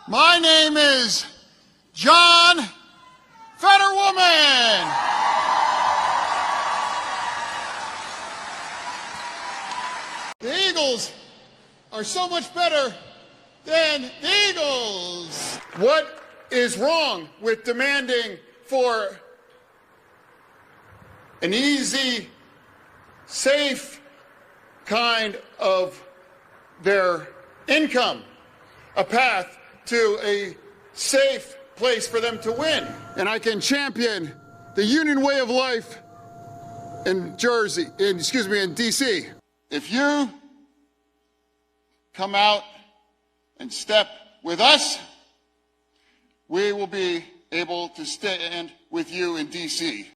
My name is John Fetterwomen. The Eagles are so much better than the Eagles. What is wrong with demanding for an easy, safe kind of their income, a path to a safe place for them to win? And I can champion the union way of life in in D.C. If you come out and step with us, we will be able to stand with you in D.C.